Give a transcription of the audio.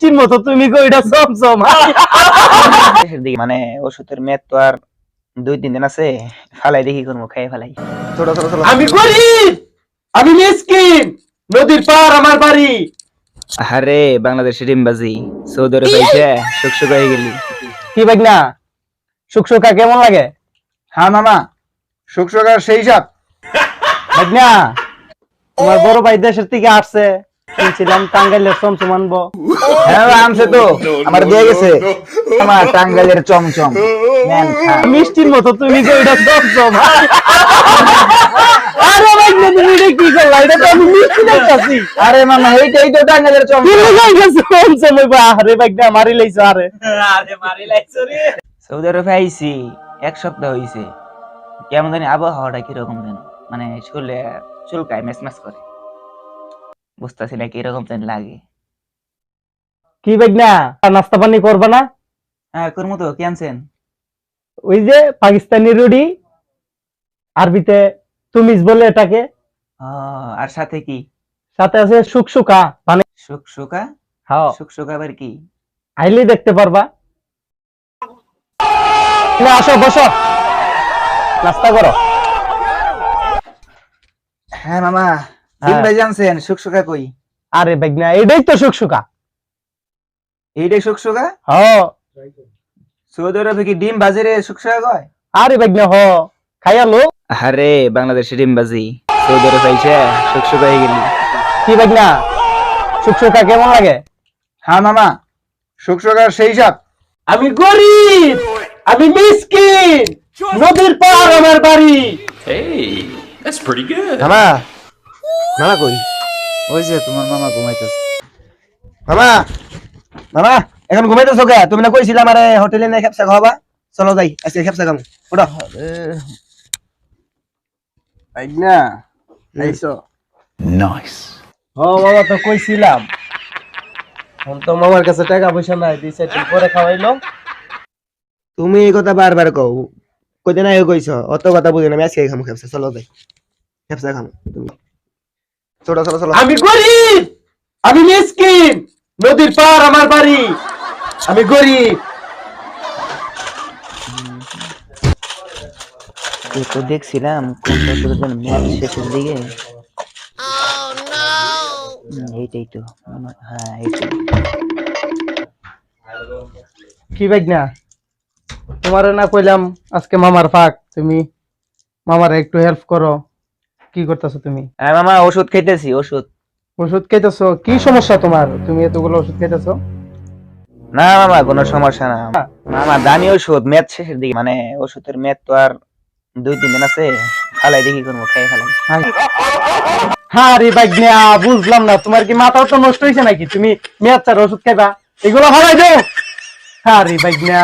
মিষ্টির মতো তুমি কইটা চমচম। শেষের দিকে মানে ওষুধের মেয়াদ তো আর 2-3 দিন আছে, ফালাই দেখি করবো, খাই ফেলাই। ছোট ছোট ছোট আমি গরিব, আমি মিসকিন, নদীর পার আমার বাড়ি। আরে বাংলাদেশের ডিমবাজি, সৌদি আরব এসে শুকশুক হয়ে গেলি। কি বাগনা, শুকশুকা কেমন লাগে? হ্যাঁ মামা, শুকশুকার সেই সাপ। বাগনা, তোমার বড় ভাই দেশের থেকে আসছে, শুনছিলাম টাঙ্গাইলের চমচম আনবো। হ্যাঁ আনছে তো, আমার দিয়ে গেছে আমার টাঙ্গাইলের চমচম। নেন খান। মিষ্টির মতো তুমি কইটা চমচম। আরে বাগনা, তুমি এটা কি করলা? এটা তো আমি মিষ্টি দেখতাছি। আরে মামা এইটাই তো টাঙ্গাইলের কি চমচম। লাগাইছে চমচম হইবা? আরে বাগনা মারি লাইছো। আরে সৌদি আরবে আইছি 1 সপ্তাহ হইছে, কেমন জানি আবহাওয়াটা কিরকম যেন, মানে শরীরে চুলকায়, ম্যাচ করে, বুঝতেছি না কিরকম যেন লাগে। কি বাগনা, নাস্তা পানি করবা না? হ্যাঁ করবো তো, কি আনছেন? ওই যে পাকিস্তানি রুটি, আরবিতে তুমিজ বলে এটাকে, আর সাথে কি? সাথে আছে শুকশুকা। মানে শুকশুকা? হ্যাঁ, শুকশুকা আবার কি? আইলে দেখতে পারবা। না, আসো বসো, নাস্তা করো। হ্যাঁ মামা, ডিম ভাজি আনছেন, শুকশুকা কই? আরে বাগনা, এটাই তো শুকশুকা। এইটাই শুকশুকা? হ্যাঁ। সৌদি আরবে কি ডিম ভাজিরে শুকশুকা কয়? আরে বাগনা হ, খাইয়ালো। আরে বাংলাদেশের ডিমবাজি, সৌদি আরব এসে শুকশুক হয়ে গেলি। কি বাগনা, শুকশুকা কেমন লাগে? হ্যাঁ মামা, শুকশুকার সেই সাপ। আমি গরিব, আমি মিসকিন, নদীর পার আমার বাড়ি। Hey, that's pretty good. মামা, মামা কই? ওই যে তোমার মামা ঘুমাইতেছে। মামা, মামা এখন ঘুমাইতেছো কে? তুমি না কইছিলা আমারে হোটেলে নিয়ে খেপসা খাওয়াবা? চলো যাই, আজকে খেপসা খাবো। ওঠো। আইনা, আইসো। Nice. ও মামা, তো কইছিলাম, এখন তো মামার কাছে টাকা পয়সা নাই, 2-4 দিন পরে খাওয়াইলো। তুমি এই কথা বারবার কও, কইতে নাই কইছো, অত কথা বুঝি না, আমি আজকে খামু খেপসা। চলো যাই, খেপসা খামু। তুমি চলো চলো চলো। আমি গরিব, আমি মিসকিন, নদীর পার আমার বাড়ি। আমি গরিব। তো দেখছিলাম কোনটা তোদের ম্যাচ শেষের দিকে। এইটাই তো, হ্যাঁ এইটাই। কি বাগনা, তোমারে না কইলাম আজকে মামার ফাঁক, তুমি মামারে একটু হেল্প করো। কি করতেছো তুমি? হ্যাঁ মামা, ওষুধ খাইতেছি, ওষুধ। ওষুধ খাইতেছো? কি সমস্যা তোমার, তুমি এতগুলো ওষুধ খাইতেছো? না মামা, কোনো সমস্যা না মামা, দামি ওষুধ, ম্যাচ শেষের দিকে, মানে ওষুধের মেয়াদ তো আর 2-3 দিন আছে, ফালাই দেখি করবো, খাই ফেলাই। হ্যাঁ রে বাগনা, বুঝলাম না, তোমার কি মাথাও তো নষ্ট হয়েছে নাকি? তুমি মেয়াদ ছাড়া ওষুধ খাইবা? এগুলো হারাই দাও। হ্যাঁ রে বাগনা।